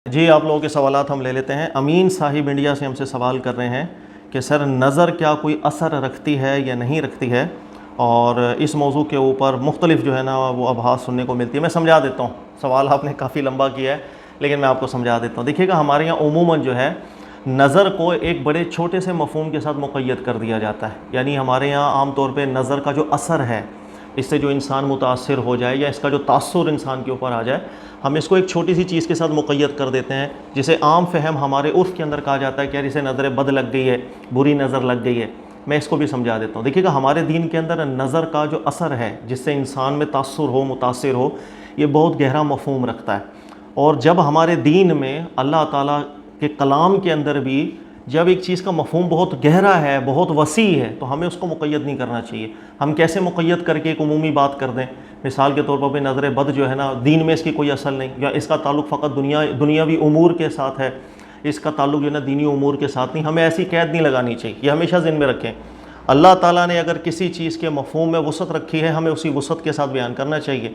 جی آپ لوگوں کے سوالات ہم لے لیتے ہیں۔ امین صاحب انڈیا سے ہم سے سوال کر رہے ہیں کہ سر نظر کیا کوئی اثر رکھتی ہے یا نہیں رکھتی ہے، اور اس موضوع کے اوپر مختلف جو ہے نا وہ ابحاث سننے کو ملتی ہے۔ میں سمجھا دیتا ہوں، سوال آپ نے کافی لمبا کیا ہے لیکن میں آپ کو سمجھا دیتا ہوں۔ دیکھیے گا ہمارے یہاں عموماً جو ہے نظر کو ایک بڑے چھوٹے سے مفہوم کے ساتھ مقید کر دیا جاتا ہے، یعنی ہمارے یہاں عام طور پہ نظر کا جو اثر ہے، اس سے جو انسان متاثر ہو جائے یا اس کا جو تاثر انسان کے اوپر آ جائے، ہم اس کو ایک چھوٹی سی چیز کے ساتھ مقید کر دیتے ہیں، جسے عام فہم ہمارے عرف کے اندر کہا جاتا ہے کہ یار اسے نظر بد لگ گئی ہے، بری نظر لگ گئی ہے۔ میں اس کو بھی سمجھا دیتا ہوں۔ دیکھیے گا ہمارے دین کے اندر نظر کا جو اثر ہے، جس سے انسان میں تاثر ہو، متاثر ہو، یہ بہت گہرا مفہوم رکھتا ہے۔ اور جب ہمارے دین میں اللہ تعالیٰ کے کلام کے اندر بھی جب ایک چیز کا مفہوم بہت گہرا ہے، بہت وسیع ہے، تو ہمیں اس کو مقید نہیں کرنا چاہیے۔ ہم کیسے مقید کر کے ایک عمومی بات کر دیں؟ مثال کے طور پر نظر بد جو ہے نا، دین میں اس کی کوئی اصل نہیں، یا اس کا تعلق فقط دنیاوی امور کے ساتھ ہے، اس کا تعلق جو ہے نا دینی امور کے ساتھ نہیں۔ ہمیں ایسی قید نہیں لگانی چاہیے، یہ ہمیشہ ذہن میں رکھیں۔ اللہ تعالیٰ نے اگر کسی چیز کے مفہوم میں وسعت رکھی ہے، ہمیں اسی وسعت کے ساتھ بیان کرنا چاہیے۔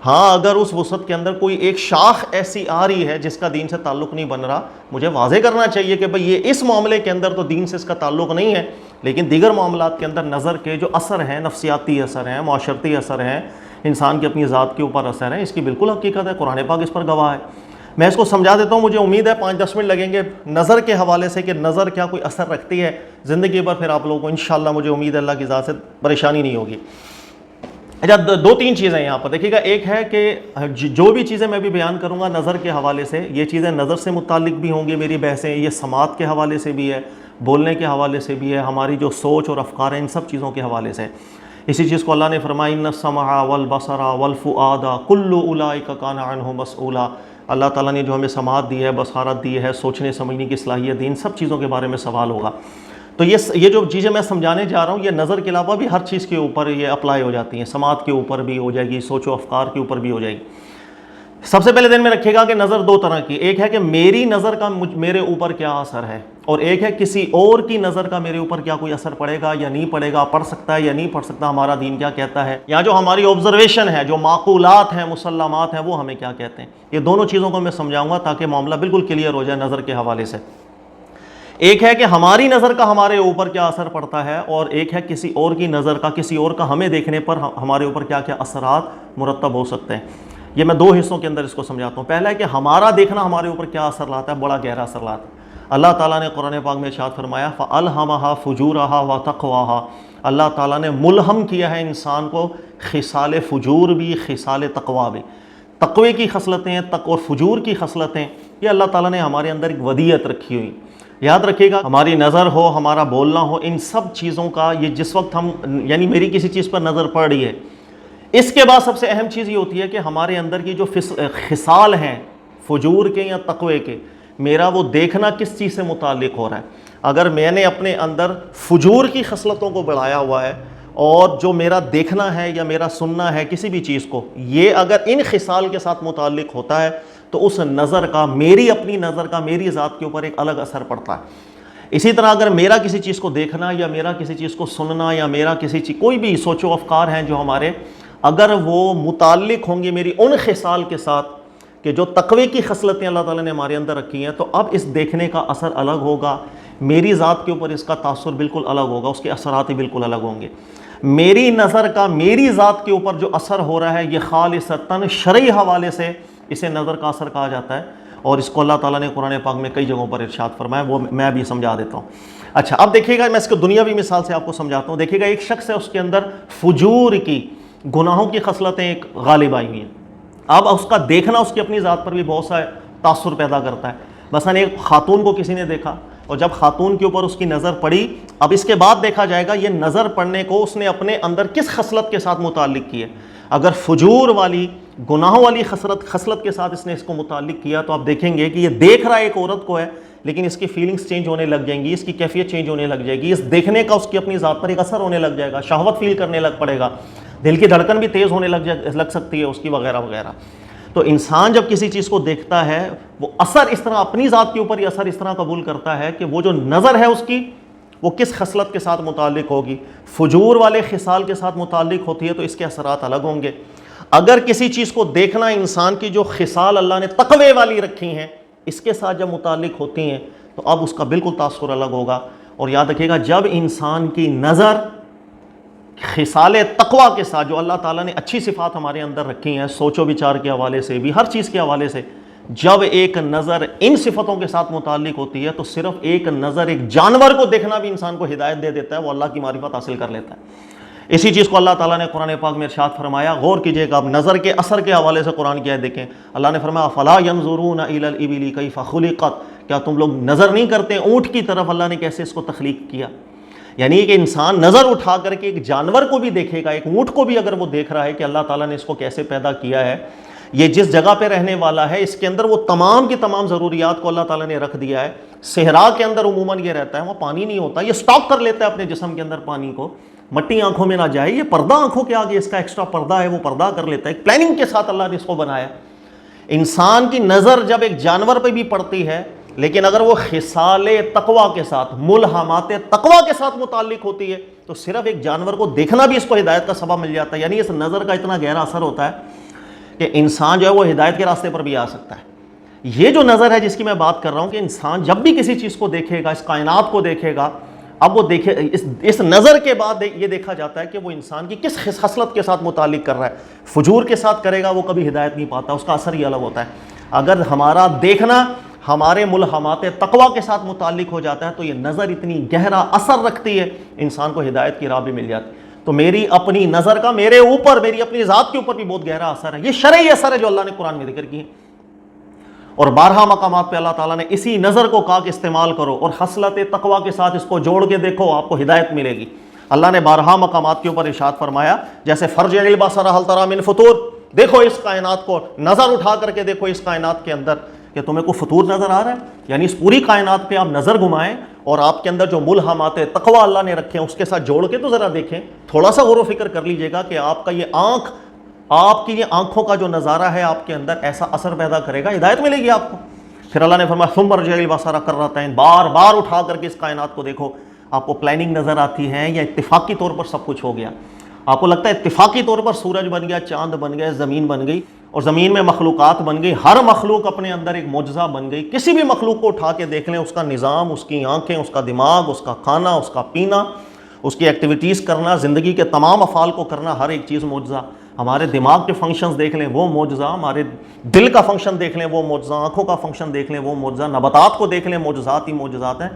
ہاں اگر اس وسعت کے اندر کوئی ایک شاخ ایسی آ رہی ہے جس کا دین سے تعلق نہیں بن رہا، مجھے واضح کرنا چاہیے کہ بھئی یہ اس معاملے کے اندر تو دین سے اس کا تعلق نہیں ہے، لیکن دیگر معاملات کے اندر نظر کے جو اثر ہیں، نفسیاتی اثر ہیں، معاشرتی اثر ہیں، انسان کی اپنی ذات کے اوپر اثر ہے، اس کی بالکل حقیقت ہے، قرآن پاک اس پر گواہ ہے۔ میں اس کو سمجھا دیتا ہوں، مجھے امید ہے 5-10 منٹ لگیں گے نظر کے حوالے سے کہ نظر کیا کوئی اثر رکھتی ہے زندگی پر، پھر آپ لوگوں کو انشاءاللہ مجھے امید ہے اللہ کی ذات سے پریشانی نہیں ہوگی۔ اچھا 2-3 چیزیں یہاں پر دیکھیے گا۔ ایک ہے کہ جو بھی چیزیں میں بھی بیان کروں گا نظر کے حوالے سے، یہ چیزیں نظر سے متعلق بھی ہوں گی میری بحثیں، یہ سماعت کے حوالے سے بھی ہے، بولنے کے حوالے سے بھی ہے، ہماری جو سوچ اور افکار ہیں ان سب چیزوں کے حوالے سے۔ اسی چیز کو اللہ نے فرمایا ان السمع والبصر والفؤاد کل اولئک کان عنہ مسئولا۔ اللہ تعالیٰ نے جو ہمیں سماعت دی ہے، بصارت دی ہے، سوچنے سمجھنے کی صلاحیت دی، ان سب چیزوں کے بارے میں سوال ہوگا۔ تو یہ جو چیزیں میں سمجھانے جا رہا ہوں، یہ نظر کے علاوہ بھی ہر چیز کے اوپر یہ اپلائی ہو جاتی ہیں، سماعت کے اوپر بھی ہو جائے گی، سوچ و افکار کے اوپر بھی ہو جائے گی۔ سب سے پہلے ذہن میں رکھیے گا کہ نظر 2 طرح کی، ایک ہے کہ میری نظر کا میرے اوپر کیا اثر ہے، اور ایک ہے کسی اور کی نظر کا میرے اوپر کیا کوئی اثر پڑے گا یا نہیں پڑے گا، پڑ سکتا ہے یا نہیں پڑ سکتا، ہمارا دین کیا کہتا ہے، یا جو ہماری آبزرویشن ہے، جو معقولات ہیں، مسلمات ہیں، وہ ہمیں کیا کہتے ہیں۔ یہ دونوں چیزوں کو میں سمجھاؤں گا تاکہ معاملہ بالکل کلیئر ہو جائے نظر کے حوالے سے۔ ایک ہے کہ ہماری نظر کا ہمارے اوپر کیا اثر پڑتا ہے، اور ایک ہے کسی اور کی نظر کا، کسی اور کا ہمیں دیکھنے پر ہمارے اوپر کیا کیا اثرات مرتب ہو سکتے ہیں۔ یہ میں 2 حصوں کے اندر اس کو سمجھاتا ہوں۔ پہلا ہے کہ ہمارا دیکھنا ہمارے اوپر کیا اثر لاتا ہے، بڑا گہرا اثر لاتا ہے۔ اللہ تعالیٰ نے قرآن پاک میں ارشاد فرمایا فَأَلْهَمَهَا فُجُورَهَا وَتَقْوَاهَا۔ اللہ تعالیٰ نے ملہم کیا ہے انسان کو خصال فجور بھی، خصال تقویٰ بھی، تقوی کی خصلتیں اور فجور کی خصلتیں، یہ اللہ تعالیٰ نے ہمارے اندر ایک ودیت رکھی ہوئی۔ یاد رکھیے گا ہماری نظر ہو، ہمارا بولنا ہو، ان سب چیزوں کا یہ جس وقت ہم یعنی میری کسی چیز پر نظر پڑ رہی ہے، اس کے بعد سب سے اہم چیز یہ ہوتی ہے کہ ہمارے اندر کی جو خصال ہیں فجور کے یا تقوی کے، میرا وہ دیکھنا کس چیز سے متعلق ہو رہا ہے۔ اگر میں نے اپنے اندر فجور کی خصلتوں کو بڑھایا ہوا ہے، اور جو میرا دیکھنا ہے یا میرا سننا ہے کسی بھی چیز کو، یہ اگر ان خصال کے ساتھ متعلق ہوتا ہے تو اس نظر کا، میری اپنی نظر کا میری ذات کے اوپر ایک الگ اثر پڑتا ہے۔ اسی طرح اگر میرا کسی چیز کو دیکھنا یا میرا کسی چیز کو سننا یا میرا کسی چیز کوئی بھی سوچ و افکار ہیں جو ہمارے، اگر وہ متعلق ہوں گے میری ان خصال کے ساتھ کہ جو تقوی کی خصلتیں اللہ تعالیٰ نے ہمارے اندر رکھی ہیں، تو اب اس دیکھنے کا اثر الگ ہوگا، میری ذات کے اوپر اس کا تاثر بالکل الگ ہوگا، اس کے اثرات ہی بالکل الگ ہوں گے۔ میری نظر کا میری ذات کے اوپر جو اثر ہو رہا ہے، یہ خالصتاً شرعی حوالے سے اسے نظر کا اثر کہا جاتا ہے، اور اس کو اللہ تعالیٰ نے قرآن پاک میں کئی جگہوں پر ارشاد فرمایا، وہ میں بھی سمجھا دیتا ہوں۔ اچھا اب دیکھیے گا، میں اس کو دنیاوی مثال سے آپ کو سمجھاتا ہوں۔ دیکھیے گا ایک شخص ہے، اس کے اندر فجور کی، گناہوں کی خصلتیں ایک غالب آئی ہوئی ہیں۔ اب اس کا دیکھنا اس کی اپنی ذات پر بھی بہت سا تاثر پیدا کرتا ہے۔ مثلا ایک خاتون کو کسی نے دیکھا، اور جب خاتون کے اوپر اس کی نظر پڑی، اب اس کے بعد دیکھا جائے گا یہ نظر پڑنے کو اس نے اپنے اندر کس خصلت کے ساتھ متعلق کی ہے۔ اگر فجور والی، گناہوں والی خصلت کے ساتھ اس نے اس کو متعلق کیا، تو آپ دیکھیں گے کہ یہ دیکھ رہا ایک عورت کو ہے، لیکن اس کی فیلنگز چینج ہونے لگ جائیں گی، اس کی کیفیت چینج ہونے لگ جائے گی، اس دیکھنے کا اس کی اپنی ذات پر ایک اثر ہونے لگ جائے گا، شہوت فیل کرنے لگ پڑے گا، دل کی دھڑکن بھی تیز ہونے لگ سکتی ہے اس کی، وغیرہ وغیرہ۔ تو انسان جب کسی چیز کو دیکھتا ہے، وہ اثر اس طرح اپنی ذات کے اوپر یہ اثر اس طرح قبول کرتا ہے کہ وہ جو نظر ہے اس کی، وہ کس خصلت کے ساتھ متعلق ہوگی۔ فجور والے خصال کے ساتھ متعلق ہوتی ہے تو اس کے اثرات الگ ہوں گے۔ اگر کسی چیز کو دیکھنا انسان کی جو خصال اللہ نے تقوی والی رکھی ہیں، اس کے ساتھ جب متعلق ہوتی ہیں تو اب اس کا بالکل تاثر الگ ہوگا. اور یاد رکھیے گا جب انسان کی نظر خصال تقویٰ کے ساتھ، جو اللہ تعالیٰ نے اچھی صفات ہمارے اندر رکھی ہیں سوچ و بچار کے حوالے سے بھی، ہر چیز کے حوالے سے، جب ایک نظر ان صفتوں کے ساتھ متعلق ہوتی ہے تو صرف ایک نظر ایک جانور کو دیکھنا بھی انسان کو ہدایت دے دیتا ہے، وہ اللہ کی معرفت حاصل کر لیتا ہے. اسی چیز کو اللہ تعالیٰ نے قرآن پاک میں ارشاد فرمایا. غور کیجئے گا اب نظر کے اثر کے حوالے سے قرآن کی آیت دیکھیں. اللہ نے فرمایا فَلَا يَنظُرُونَ إِلَى الْإِبِلِ كَيْفَ خُلِقَتْ، کیا تم لوگ نظر نہیں کرتے اونٹ کی طرف اللہ نے کیسے اس کو تخلیق کیا. یعنی کہ انسان نظر اٹھا کر کے ایک جانور کو بھی دیکھے گا، ایک اونٹ کو بھی اگر وہ دیکھ رہا ہے کہ اللہ تعالیٰ نے اس کو کیسے پیدا کیا ہے، یہ جس جگہ پہ رہنے والا ہے اس کے اندر وہ تمام کی تمام ضروریات کو اللہ تعالیٰ نے رکھ دیا ہے. صحرا کے اندر عموماً یہ رہتا ہے، وہ پانی نہیں ہوتا، یہ سٹاک کر لیتا ہے اپنے جسم کے اندر پانی کو، مٹی آنکھوں میں نہ جائے. یہ پردہ آنکھوں کے آگے اس کا ایکسٹرا پردہ ہے، وہ پردہ کر لیتا ہے. ایک پلاننگ کے ساتھ اللہ نے اس کو بنایا. انسان کی نظر جب ایک جانور پہ بھی پڑتی ہے، لیکن اگر وہ خصال تقویٰ کے ساتھ، ملہمات تقویٰ کے ساتھ متعلق ہوتی ہے تو صرف ایک جانور کو دیکھنا بھی اس کو ہدایت کا سبب مل جاتا ہے. یعنی اس نظر کا اتنا گہرا اثر ہوتا ہے کہ انسان جو ہے وہ ہدایت کے راستے پر بھی آ سکتا ہے. یہ جو نظر ہے جس کی میں بات کر رہا ہوں کہ انسان جب بھی کسی چیز کو دیکھے گا، اس کائنات کو دیکھے گا، اب وہ دیکھے اس نظر کے بعد یہ دیکھا جاتا ہے کہ وہ انسان کی کس خصلت کے ساتھ متعلق کر رہا ہے. فجور کے ساتھ کرے گا وہ کبھی ہدایت نہیں پاتا، اس کا اثر ہی الگ ہوتا ہے. اگر ہمارا دیکھنا ہمارے ملہمات تقویٰ کے ساتھ متعلق ہو جاتا ہے تو یہ نظر اتنی گہرا اثر رکھتی ہے، انسان کو ہدایت کی راہ بھی مل جاتی ہے. تو میری اپنی نظر کا میرے اوپر، میری اپنی ذات کے اوپر بھی بہت گہرا اثر ہے. یہ شرعی اثر ہے جو اللہ نے قرآن میں ذکر کی ہے. اور بارہا مقامات پہ اللہ تعالیٰ نے اسی نظر کو کہا کہ استعمال کرو اور خصلت تقویٰ کے ساتھ اس کو جوڑ کے دیکھو، آپ کو ہدایت ملے گی. اللہ نے بارہا مقامات کے اوپر ارشاد فرمایا جیسے فرجع البصر هل ترى من فطور، دیکھو اس کائنات کو، نظر اٹھا کر کے دیکھو اس کائنات کے اندر کہ تمہیں کوئی فطور نظر آ رہا ہے. یعنی اس پوری کائنات پہ آپ نظر گھمائیں اور آپ کے اندر جو ملہمات تقویٰ اللہ نے رکھے ہیں اس کے ساتھ جوڑ کے تو ذرا دیکھیں. تھوڑا سا غور و فکر کر لیجئے گا کہ آپ کا یہ آنکھ، آپ کی یہ آنکھوں کا جو نظارہ ہے آپ کے اندر ایسا اثر پیدا کرے گا، ہدایت ملے گی آپ کو. پھر اللہ نے فرمایا ثم ارجع البصر کرتین، بار بار اٹھا کر کے اس کائنات کو دیکھو. آپ کو پلاننگ نظر آتی ہے یا اتفاقی طور پر سب کچھ ہو گیا؟ آپ کو لگتا ہے اتفاقی طور پر سورج بن گیا، چاند بن گیا، زمین بن گئی اور زمین میں مخلوقات بن گئی، ہر مخلوق اپنے اندر ایک معجزہ بن گئی. کسی بھی مخلوق کو اٹھا کے دیکھ لیں، اس کا نظام، اس کی آنکھیں، اس کا دماغ، اس کا کھانا، اس کا پینا، اس کی ایکٹیویٹیز کرنا، زندگی کے تمام افعال کو کرنا، ہر ایک چیز معجزہ. ہمارے دماغ کے فنکشنز دیکھ لیں وہ معجزہ، ہمارے دل کا فنکشن دیکھ لیں وہ معجزہ، آنکھوں کا فنکشن دیکھ لیں وہ معجزہ، نباتات کو دیکھ لیں معجزات ہی معجزات ہیں.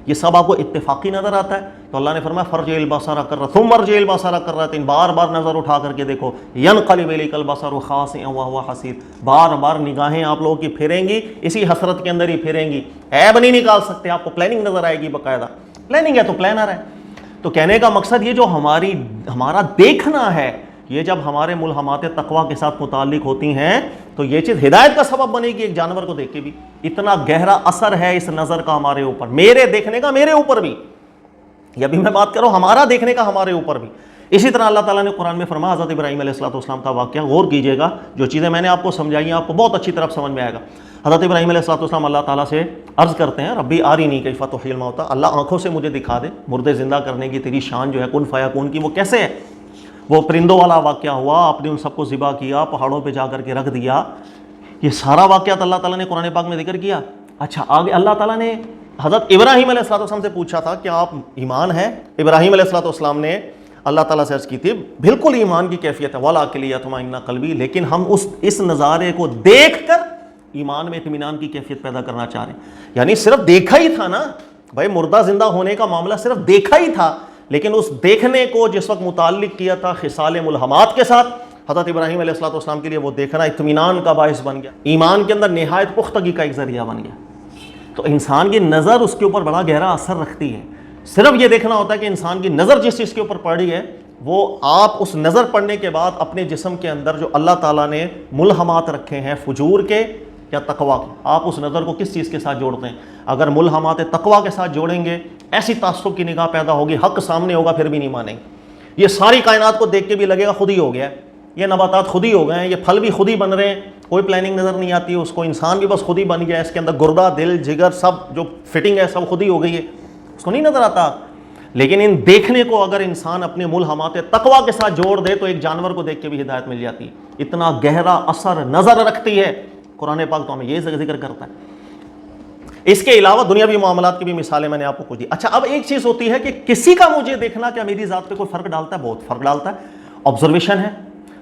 یہ سب آپ کو اتفاقی نظر آتا ہے. تو اللہ نے فرمایا فرجع البصر کرۃ ثم ارجع البصر کرتین، بار بار نظر اٹھا کر کے دیکھو. ينقلب الیک البصر خاسئا وهو حسیر، بار بار نگاہیں آپ لوگوں کی پھریں گی، اسی حسرت کے اندر ہی پھریں گی. عیب نہیں نکال سکتے، آپ کو پلاننگ نظر آئے گی، باقاعدہ پلاننگ ہے تو پلانر ہے. تو کہنے کا مقصد یہ جو ہمارا دیکھنا ہے، یہ جب ہمارے ملہمات تقویٰ کے ساتھ متعلق ہوتی ہیں تو یہ چیز ہدایت کا سبب بنے گی. ایک جانور کو دیکھ کے بھی اتنا گہرا اثر ہے اس نظر کا ہمارے اوپر، میرے دیکھنے کا میرے اوپر بھی. یہ بھی میں بات کر رہا ہوں ہمارا دیکھنے کا ہمارے اوپر بھی. اسی طرح اللہ تعالیٰ نے قرآن میں فرمایا حضرت ابراہیم علیہ السلام کا واقعہ. غور کیجئے گا، جو چیزیں میں نے آپ کو سمجھائی ہیں آپ کو بہت اچھی طرح سمجھ میں آئے گا. حضرت ابراہیم علیہ السلام اللہ تعالیٰ سے عرض کرتے ہیں ربی آرینی کیف تحیی الموتی، اللہ آنکھوں سے مجھے دکھا دے مردے زندہ کرنے کی تیری شان جو ہے کن فیکون کی وہ کیسے ہے. وہ پرندوں والا واقعہ ہوا، آپ نے ان سب کو ذبح کیا، پہاڑوں پہ جا کر کے رکھ دیا. یہ سارا واقعات اللہ تعالیٰ نے قرآن پاک میں ذکر کیا. اچھا آگے اللہ تعالیٰ نے حضرت ابراہیم علیہ السلام سے پوچھا تھا کہ آپ ایمان ہے؟ ابراہیم علیہ السلام نے اللہ تعالیٰ سے عرض کی تھی بالکل ایمان کی کیفیت ہے، وَلَٰكِن لِيَطْمَئِنَّ قَلْبِي، لیکن ہم اس نظارے کو دیکھ کر ایمان میں اطمینان کی کیفیت پیدا کرنا چاہ رہے ہیں. یعنی صرف دیکھا ہی تھا نا بھائی، مردہ زندہ ہونے کا معاملہ صرف دیکھا ہی تھا، لیکن اس دیکھنے کو جس وقت متعلق کیا تھا خصال ملہمات کے ساتھ، حضرت ابراہیم علیہ السلام کے لیے وہ دیکھنا اطمینان کا باعث بن گیا، ایمان کے اندر نہایت پختگی کا ایک ذریعہ بن گیا. تو انسان کی نظر اس کے اوپر بڑا گہرا اثر رکھتی ہے. صرف یہ دیکھنا ہوتا ہے کہ انسان کی نظر جس چیز کے اوپر پڑ رہی ہے وہ آپ اس نظر پڑنے کے بعد اپنے جسم کے اندر جو اللہ تعالیٰ نے ملہمات رکھے ہیں فجور کے یا تقویٰ کے، آپ اس نظر کو کس چیز کے ساتھ جوڑتے ہیں. اگر ملہمات تقویٰ کے ساتھ جوڑیں گے ایسی تعصب کی نگاہ پیدا ہوگی، حق سامنے ہوگا پھر بھی نہیں مانیں گے. یہ ساری کائنات کو دیکھ کے بھی لگے گا خود ہی ہو گیا ہے، یہ نباتات خود ہی ہو گئے ہیں، یہ پھل بھی خود ہی بن رہے ہیں، کوئی پلاننگ نظر نہیں آتی ہے اس کو. انسان بھی بس خود ہی بن گیا ہے، اس کے اندر گردہ، دل، جگر سب جو فٹنگ ہے سب خود ہی ہو گئی ہے، اس کو نہیں نظر آتا. لیکن ان دیکھنے کو اگر انسان اپنے ملہمات تقویٰ کے ساتھ جوڑ دے تو ایک جانور کو دیکھ کے بھی ہدایت مل جاتی ہے. اتنا گہرا اثر نظر رکھتی ہے. قرآن پاک تو ہمیں یہ ذکر کرتا ہے. اس کے علاوہ دنیاوی معاملات کی بھی مثالیں میں نے آپ کو کچھ دی. اچھا اب ایک چیز ہوتی ہے کہ کسی کا مجھے دیکھنا کیا میری ذات پہ کوئی فرق ڈالتا ہے؟ بہت فرق ڈالتا ہے. آبزرویشن ہے,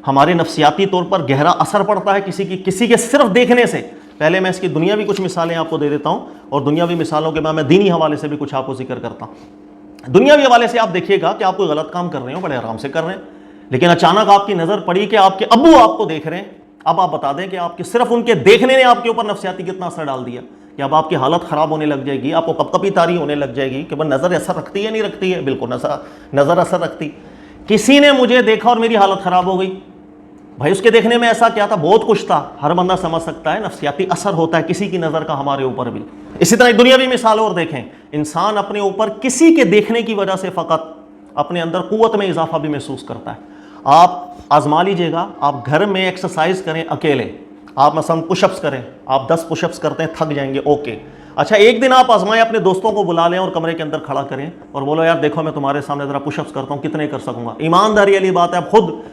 ہمارے نفسیاتی طور پر گہرا اثر پڑتا ہے کسی کے صرف دیکھنے سے. پہلے میں اس کی دنیاوی کچھ مثالیں آپ کو دے دیتا ہوں, اور دنیاوی مثالوں کے بعد میں دینی حوالے سے بھی کچھ آپ کو ذکر کرتا ہوں. دنیاوی حوالے سے آپ دیکھیے گا کہ آپ کوئی غلط کام کر رہے ہو, بڑے آرام سے کر رہے ہیں, لیکن اچانک آپ کی نظر پڑی کہ آپ کے ابو آپ کو دیکھ رہے ہیں. اب آپ بتا دیں کہ آپ کے صرف ان کے دیکھنے نے آپ کے اوپر نفسیاتی کتنا اثر ڈال دیا, کہ اب آپ کی حالت خراب ہونے لگ جائے گی, آپ کو کپ کپی طاری ہونے لگ جائے گی کہ وہ نظر اثر رکھتی ہے نہیں رکھتی ہے. بالکل نظر اثر رکھتی. کسی نے مجھے دیکھا اور میری حالت خراب ہو گئی, بھائی اس کے دیکھنے میں ایسا کیا تھا؟ بہت کچھ تھا. ہر بندہ سمجھ سکتا ہے نفسیاتی اثر ہوتا ہے کسی کی نظر کا ہمارے اوپر بھی. اسی طرح دنیاوی مثال اور دیکھیں, انسان اپنے اوپر کسی کے دیکھنے کی وجہ سے فقط اپنے اندر قوت میں اضافہ بھی محسوس کرتا ہے. آپ آزما لیجئے گا, آپ گھر میں ایکسرسائز کریں اکیلے, آپ مثلا پش اپس کریں, آپ 10 پش اپس کرتے ہیں تھک جائیں گے, اوکے. اچھا ایک دن آپ آزمائیں, اپنے دوستوں کو بلا لیں اور کمرے کے اندر کھڑا کریں اور بولو یار دیکھو میں تمہارے سامنے ذرا پش اپس کرتا ہوں, کتنے کر سکوں گا. ایمانداری والی بات ہے, آپ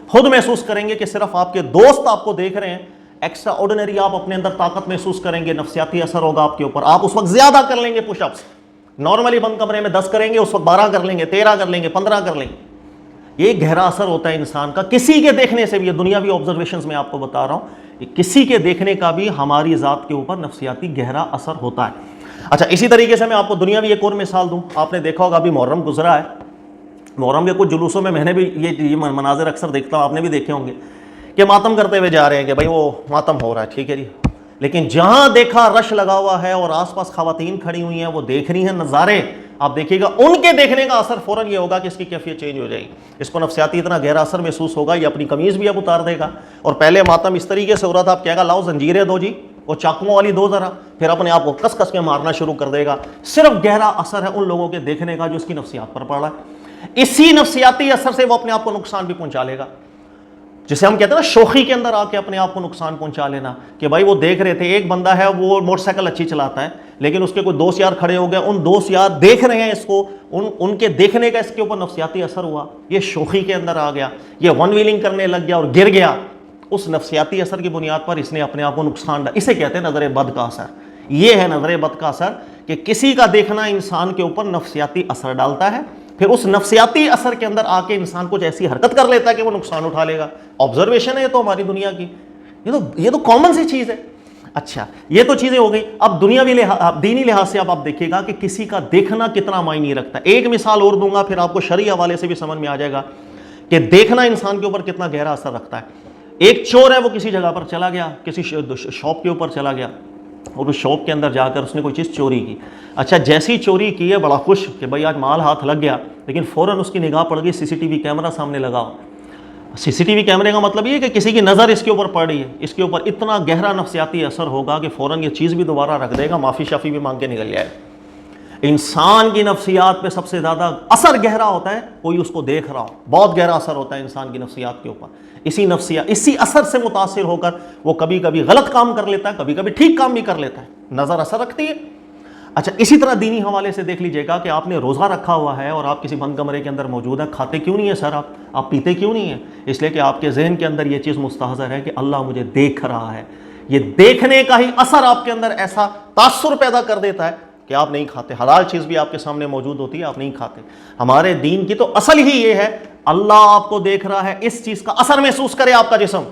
خود محسوس کریں گے کہ صرف آپ کے دوست آپ کو دیکھ رہے ہیں. ایکسٹرا آرڈنری آپ اپنے اندر طاقت محسوس کریں گے, نفسیاتی اثر ہوگا آپ کے اوپر. آپ اس وقت زیادہ کر لیں گے پش اپس. نارملی بند کمرے میں 10 کریں گے, اس وقت 12 کر لیں گے, 13 کر لیں گے, 15 کر لیں گے. یہ گہرا اثر ہوتا ہے انسان کا کسی کے دیکھنے سے بھی. یہ دنیاوی آبزرویشنز میں آپ کو بتا رہا ہوں, کسی کے دیکھنے کا بھی ہماری ذات کے اوپر نفسیاتی گہرا اثر ہوتا ہے. اچھا اسی طریقے سے میں آپ کو دنیاوی ایک اور مثال دوں. آپ نے دیکھا ہوگا ابھی محرم گزرا ہے, محرم کے کچھ جلوسوں میں نے بھی یہ مناظر اکثر دیکھتا ہوں, آپ نے بھی دیکھے ہوں گے کہ ماتم کرتے ہوئے جا رہے ہیں کہ بھائی وہ ماتم ہو رہا ہے, ٹھیک ہے جی, لیکن جہاں دیکھا رش لگا ہوا ہے اور آس پاس خواتین کھڑی ہوئی ہیں, وہ دیکھ رہی ہیں نظارے, آپ دیکھیے گا ان کے دیکھنے کا اثر فوراً یہ ہوگا کہ اس کی کیفیت چینج ہو جائے گی. اس کو نفسیاتی اتنا گہرا اثر محسوس ہوگا, یہ اپنی قمیض بھی اب اتار دے گا. اور پہلے ماتم اس طریقے سے ہو رہا تھا, آپ کہے گا لاؤ زنجیریں دو جی, وہ چاقوؤں والی دو ذرا, پھر اپنے آپ کو کس کس کے مارنا شروع کر دے گا. صرف گہرا اثر ہے ان لوگوں کے دیکھنے کا جو اس کی نفسیات پر پڑ رہا ہے. اسی نفسیاتی اثر سے وہ اپنے آپ کو نقصان بھی پہنچا لے گا, جسے ہم کہتے ہیں نا شوخی کے اندر آ کے اپنے آپ کو نقصان پہنچا لینا. کہ بھائی وہ دیکھ رہے تھے, ایک بندہ ہے وہ موٹر سائیکل اچھی چلاتا ہے, لیکن اس کے کوئی دوست یار کھڑے ہو گئے, ان دوست یار دیکھ رہے ہیں اس کو, ان کے دیکھنے کا اس کے اوپر نفسیاتی اثر ہوا, یہ شوخی کے اندر آ گیا, یہ ون ویلنگ کرنے لگ گیا اور گر گیا. اس نفسیاتی اثر کی بنیاد پر اس نے اپنے آپ کو نقصان ڈالا. اسے کہتے ہیں نظر بد کا اثر. یہ ہے نظر بد کا اثر, کہ کسی کا دیکھنا انسان کے اوپر نفسیاتی اثر ڈالتا ہے, پھر اس نفسیاتی اثر کے اندر آ کے انسان کچھ ایسی حرکت کر لیتا ہے کہ وہ نقصان اٹھا لے گا. آبزرویشن ہے یہ تو ہماری دنیا کی, یہ تو کامن سی چیز ہے. اچھا یہ تو چیزیں ہو گئی. اب دنیاوی دینی لحاظ سے آپ دیکھیے گا کہ کسی کا دیکھنا کتنا معنی رکھتا ہے. ایک مثال اور دوں گا, پھر آپ کو شرعی حوالے سے بھی سمجھ میں آ جائے گا کہ دیکھنا انسان کے اوپر کتنا گہرا اثر رکھتا ہے. ایک چور ہے, وہ کسی جگہ پر چلا گیا, کسی شاپ کے اوپر چلا گیا, اور اس شاپ کے اندر جا کر اس نے کوئی چیز چوری کی. اچھا جیسی چوری کی ہے, بڑا خوش کہ بھائی آج مال ہاتھ لگ گیا, لیکن فوراً اس کی نگاہ پڑ گئی CCTV کیمرہ سامنے لگا. CCTV کیمرے کا مطلب یہ ہے کہ کسی کی نظر اس کے اوپر پڑ رہی ہے, اس کے اوپر اتنا گہرا نفسیاتی اثر ہوگا کہ فوراً یہ چیز بھی دوبارہ رکھ دے گا, معافی شافی بھی مانگ کے نکل جائے. انسان کی نفسیات پہ سب سے زیادہ اثر گہرا ہوتا ہے کوئی اس کو دیکھ رہا ہو, بہت گہرا اثر ہوتا ہے انسان کی نفسیات کے اوپر. اسی اثر سے متاثر ہو کر وہ کبھی کبھی غلط کام کر لیتا ہے, کبھی کبھی ٹھیک کام بھی کر لیتا ہے. نظر اثر رکھتی ہے. اچھا اسی طرح دینی حوالے سے دیکھ لیجئے گا کہ آپ نے روزہ رکھا ہوا ہے اور آپ کسی بند کمرے کے اندر موجود ہیں, کھاتے کیوں نہیں ہیں سر, آپ پیتے کیوں نہیں ہیں؟ اس لیے کہ آپ کے ذہن کے اندر یہ چیز مستحضر ہے کہ اللہ مجھے دیکھ رہا ہے. یہ دیکھنے کا ہی اثر آپ کے اندر ایسا تاثر پیدا کر دیتا ہے کہ آپ نہیں کھاتے. حلال چیز بھی آپ کے سامنے موجود ہوتی ہے, آپ نہیں کھاتے. ہمارے دین کی تو اصل ہی یہ ہے, اللہ آپ کو دیکھ رہا ہے, اس چیز کا اثر محسوس کرے آپ کا جسم.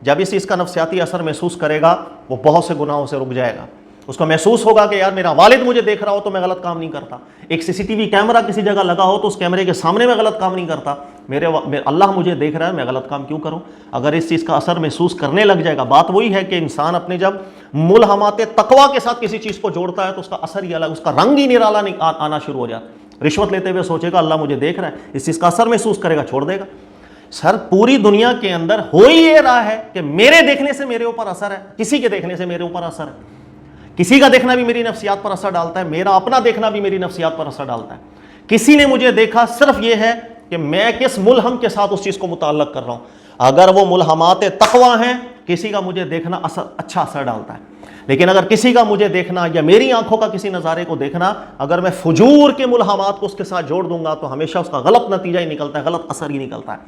جب اس چیز کا نفسیاتی اثر محسوس کرے گا, وہ بہت سے گناہوں سے رک جائے گا. اس کو محسوس ہوگا کہ یار میرا والد مجھے دیکھ رہا ہو تو میں غلط کام نہیں کرتا. ایک CCTV کیمرہ کسی جگہ لگا ہو تو اس کیمرے کے سامنے میں غلط کام نہیں کرتا. اللہ مجھے دیکھ رہا ہے, میں غلط کام کیوں کروں؟ اگر اس چیز کا اثر محسوس کرنے لگ جائے گا, بات وہی ہے کہ انسان اپنے جب ملہمات تقویٰ کے ساتھ کسی چیز کو جوڑتا ہے تو اس کا اثر ہی الگ, اس کا رنگ ہی نرالا آنا شروع ہو جاتا ہے. رشوت لیتے ہوئے سوچے گا اللہ مجھے دیکھ رہا ہے, اس چیز کا اثر محسوس کرے گا, چھوڑ دے گا. سر پوری دنیا کے اندر ہو ہی یہ رہا ہے کہ میرے دیکھنے سے میرے اوپر اثر ہے, کسی کے دیکھنے سے میرے اوپر اثر ہے. کسی کا دیکھنا بھی میری نفسیات پر اثر ڈالتا ہے, میرا اپنا دیکھنا بھی میری نفسیات پر اثر ڈالتا ہے. کسی نے مجھے دیکھا, صرف یہ ہے کہ میں کس ملہم کے ساتھ اس چیز کو متعلق کر رہا ہوں. اگر وہ ملہمات تقویٰ ہیں, کسی کا مجھے دیکھنا اچھا اثر ڈالتا ہے. لیکن اگر کسی کا مجھے دیکھنا یا میری آنکھوں کا کسی نظارے کو دیکھنا, اگر میں فجور کے ملہمات کو اس کے ساتھ جوڑ دوں گا تو ہمیشہ اس کا غلط نتیجہ ہی نکلتا ہے, غلط اثر ہی نکلتا ہے.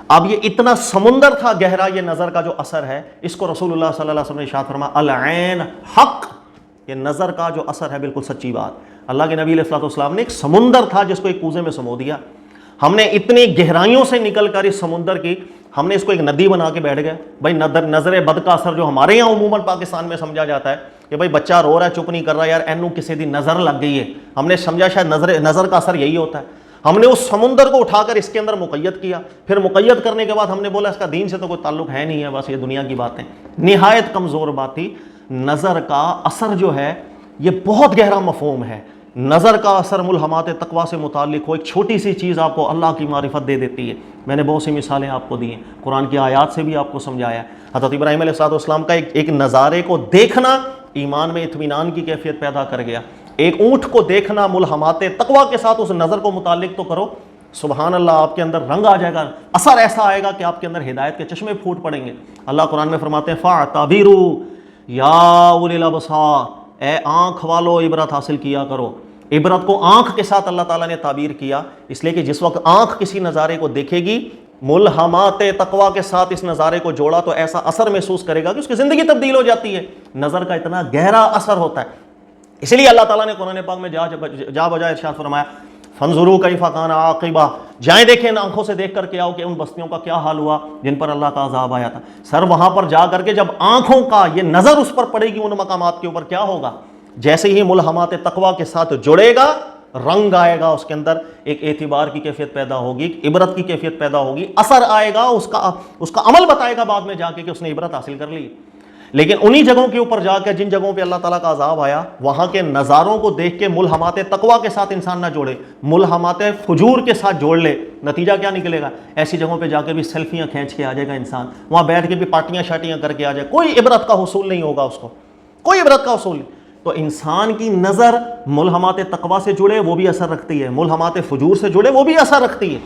اب یہ اتنا سمندر تھا گہرا, یہ نظر کا جو اثر ہے, اس کو رسول اللہ صلی اللہ علیہ وسلم نے ارشاد فرمایا العین حق, یہ نظر کا جو اثر ہے بالکل سچی بات. اللہ کے نبی علیہ الصلوۃ والسلام نے ایک سمندر تھا جس کو ایک کوزے میں سمو دیا. ہم نے اتنی گہرائیوں سے نکل کر اس سمندر کی ہم نے اس کو ایک ندی بنا کے بیٹھ گئے. بھائی نظر بد کا اثر جو ہمارے یہاں عموماً پاکستان میں سمجھا جاتا ہے کہ بھائی بچہ رو رہا ہے چپ نہیں کر رہا, یار اینو کسی دی نظر لگ گئی ہے. ہم نے سمجھا شاید نظر کا اثر یہی ہوتا ہے. ہم نے اس سمندر کو اٹھا کر اس کے اندر مقید کیا. پھر مقید کرنے کے بعد ہم نے بولا اس کا دین سے تو کوئی تعلق ہے نہیں ہے, بس یہ دنیا کی باتیں. نہایت کمزور بات تھی. نظر کا اثر جو ہے یہ بہت گہرا مفہوم ہے. نظر کا اثر ملہمات تقویٰ سے متعلق ہو, ایک چھوٹی سی چیز آپ کو اللہ کی معرفت دے دیتی ہے. میں نے بہت سی مثالیں آپ کو دی ہیں, قرآن کی آیات سے بھی آپ کو سمجھایا ہے. حضرت ابراہیم علیہ السلام کا ایک نظارے کو دیکھنا ایمان میں اطمینان کی کیفیت پیدا کر گیا. ایک اونٹ کو دیکھنا ملہمات تقویٰ کے ساتھ اس نظر کو متعلق تو کرو, سبحان اللہ, آپ کے اندر رنگ آ جائے گا, اثر ایسا آئے گا کہ آپ کے اندر ہدایت کے چشمے پھوٹ پڑیں گے. اللہ قرآن میں فرماتے ہیں فَاعْتَبِرُوا یا اولی الابصار, اے آنکھ والو عبرت حاصل کیا کرو. عبرت کو آنکھ کے ساتھ اللہ تعالیٰ نے تعبیر کیا, اس لیے کہ جس وقت آنکھ کسی نظارے کو دیکھے گی ملہمات تقویٰ کے ساتھ اس نظارے کو جوڑا تو ایسا اثر محسوس کرے گا کہ اس کی زندگی تبدیل ہو جاتی ہے. نظر کا اتنا گہرا اثر ہوتا ہے. اسی لیے اللہ تعالیٰ نے قرآن پاک میں جا بجائے ارشاد فرمایا فانظروا کیف کان عاقبہ, جائیں دیکھیں آنکھوں سے دیکھ کر کے آؤ کہ ان بستیوں کا کیا حال ہوا جن پر اللہ کا عذاب آیا تھا. سر وہاں پر جا کر کے جب آنکھوں کا یہ نظر اس پر پڑے گی ان مقامات کے اوپر, کیا ہوگا؟ جیسے ہی ملہمات تقویٰ کے ساتھ جڑے گا, رنگ آئے گا, اس کے اندر ایک اعتبار کی کیفیت پیدا ہوگی, ایک عبرت کی کیفیت پیدا ہوگی, اثر آئے گا, اس کا عمل بتائے گا بعد میں جا کے کہ اس نے عبرت حاصل کر لی. لیکن انہی جگہوں کے اوپر جا کے جن جگہوں پہ اللہ تعالیٰ کا عذاب آیا وہاں کے نظاروں کو دیکھ کے ملہمات تقویٰ کے ساتھ انسان نہ جوڑے, ملہمات فجور کے ساتھ جوڑ لے, نتیجہ کیا نکلے گا؟ ایسی جگہوں پہ جا کے بھی سیلفیاں کھینچ کے آ جائے گا انسان, وہاں بیٹھ کے بھی پارٹیاں شارٹیاں کر کے آ جائے, کوئی عبرت کا حصول نہیں ہوگا اس کو, کوئی عبرت کا حصول نہیں. تو انسان کی نظر ملہمات تقویٰ سے جڑے وہ بھی اثر رکھتی ہے, ملہمات فجور سے جڑے وہ بھی اثر رکھتی ہے.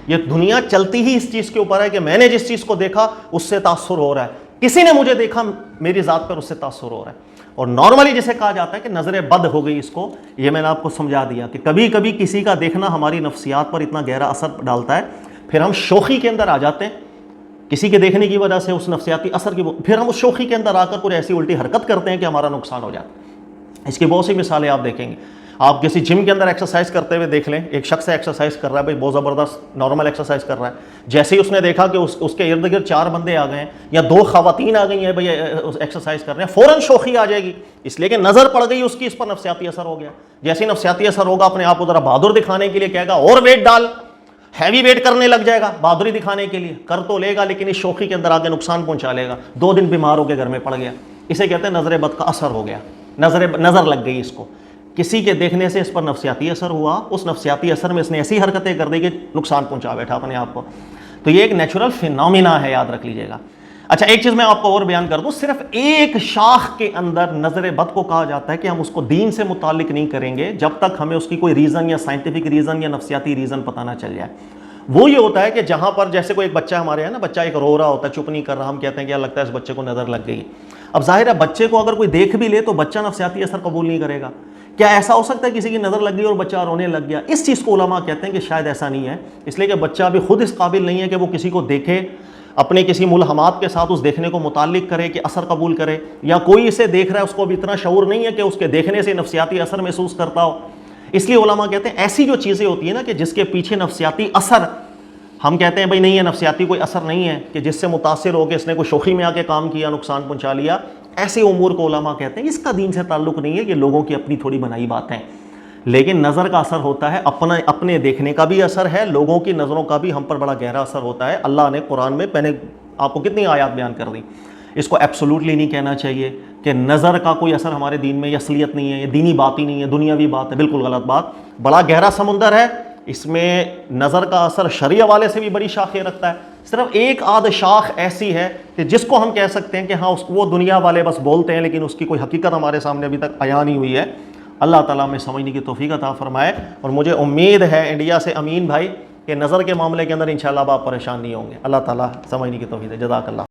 یہ دنیا چلتی ہی اس چیز کے اوپر ہے کہ میں نے جس چیز کو دیکھا اس سے تاثر ہو رہا ہے, کسی نے مجھے دیکھا میری ذات پر اس سے تاثر ہو رہا ہے. اور نارملی جسے کہا جاتا ہے کہ نظر بد ہو گئی, اس کو یہ میں نے آپ کو سمجھا دیا کہ کبھی کبھی کسی کا دیکھنا ہماری نفسیات پر اتنا گہرا اثر ڈالتا ہے, پھر ہم شوخی کے اندر آ جاتے ہیں کسی کے دیکھنے کی وجہ سے, اس نفسیاتی اثر کی, پھر ہم اس شوخی کے اندر آ کر کوئی ایسی الٹی حرکت کرتے ہیں کہ ہمارا نقصان ہو جاتا ہے. اس کی بہت سی مثالیں آپ دیکھیں گے. آپ کسی جم کے اندر ایکسرسائز کرتے ہوئے دیکھ لیں, ایک شخص ایکسرسائز کر رہا ہے, بھائی بہت زبردست نارمل ایکسرسائز کر رہا ہے, جیسے ہی اس نے دیکھا کہ اس کے ارد گرد 4 بندے آ گئے ہیں یا 2 خواتین آ گئی ہیں بھائی ایکسرسائز کر رہے ہیں, فوراً شوخی آ جائے گی, اس لیے کہ نظر پڑ گئی اس کی, اس پر نفسیاتی اثر ہو گیا. جیسے ہی نفسیاتی اثر ہوگا اپنے آپ کو ذرا بہادر دکھانے کے لیے کہے گا اور ویٹ ڈال, ہیوی ویٹ کرنے لگ جائے گا بہادری دکھانے کے لیے, کر تو لے گا لیکن اس شوخی کے اندر آگے نقصان پہنچا لے گا, 2 دن بیمار ہو کے گھر میں پڑ گیا. اسے کہتے ہیں نظر بد کا اثر ہو گیا, نظر لگ گئی اس کو, کسی کے دیکھنے سے اس پر نفسیاتی اثر ہوا, اس نفسیاتی اثر میں اس نے ایسی حرکتیں کر دی کہ نقصان پہنچا بیٹھا اپنے آپ کو. تو یہ ایک نیچرل فینومینا ہے, یاد رکھ لیجئے گا. اچھا ایک چیز میں آپ کو اور بیان کر دوں, صرف ایک شاخ کے اندر نظر بد کو کہا جاتا ہے کہ ہم اس کو دین سے متعلق نہیں کریں گے جب تک ہمیں اس کی کوئی ریزن یا سائنٹیفک ریزن یا نفسیاتی ریزن پتہ نہ چل جائے. وہ یہ ہوتا ہے کہ جہاں پر جیسے کوئی ایک بچہ ہمارے ہے نا, بچہ ایک رو رہا ہوتا ہے, چپ نہیں کر رہا, ہم کہتے ہیں کہ یار لگتا ہے اس بچے کو نظر لگ گئی. اب ظاہر ہے بچے کو اگر کوئی دیکھ بھی لے تو بچہ نفسیاتی اثر قبول نہیں کرے گا. کیا ایسا ہو سکتا ہے کسی کی نظر لگ گئی اور بچہ رونے لگ گیا؟ اس چیز کو علماء کہتے ہیں کہ شاید ایسا نہیں ہے, اس لیے کہ بچہ بھی خود اس قابل نہیں ہے کہ وہ کسی کو دیکھے, اپنے کسی ملہمات کے ساتھ اس دیکھنے کو متعلق کرے کہ اثر قبول کرے, یا کوئی اسے دیکھ رہا ہے اس کو بھی اتنا شعور نہیں ہے کہ اس کے دیکھنے سے نفسیاتی اثر محسوس کرتا ہو. اس لیے علماء کہتے ہیں ایسی جو چیزیں ہوتی ہیں نا کہ جس کے پیچھے نفسیاتی اثر, ہم کہتے ہیں بھائی نہیں ہے نفسیاتی کوئی اثر نہیں ہے کہ جس سے متاثر ہو کے اس نے کوئی شوخی میں آ کے کام کیا, نقصان پہنچا لیا, ایسے امور کو علماء کہتے ہیں اس کا دین سے تعلق نہیں ہے, یہ لوگوں کی اپنی تھوڑی بنائی باتیں. لیکن نظر کا اثر ہوتا ہے, اپنے دیکھنے کا بھی اثر ہے, لوگوں کی نظروں کا بھی ہم پر بڑا گہرا اثر ہوتا ہے. اللہ نے قرآن میں, میں نے آپ کو کتنی آیات بیان کر دی. اس کو ایبسولوٹلی نہیں کہنا چاہیے کہ نظر کا کوئی اثر ہمارے دین میں, یہ اصلیت نہیں ہے, یہ دینی بات ہی نہیں ہے, دنیاوی بات ہے, بالکل غلط بات. بڑا گہرا سمندر ہے, اس میں نظر کا اثر شرعی حوالے سے بھی بڑی شاخیں رکھتا ہے. صرف ایک آدھ شاخ ایسی ہے کہ جس کو ہم کہہ سکتے ہیں کہ ہاں وہ دنیا والے بس بولتے ہیں لیکن اس کی کوئی حقیقت ہمارے سامنے ابھی تک عیاں نہیں ہوئی ہے. اللہ تعالیٰ ہمیں سمجھنے کی توفیق عطا فرمائے. اور مجھے امید ہے انڈیا سے امین بھائی کہ نظر کے معاملے کے اندر انشاءاللہ آپ پریشان نہیں ہوں گے. اللہ تعالیٰ سمجھنے کی توفیق دے. جزاک اللہ.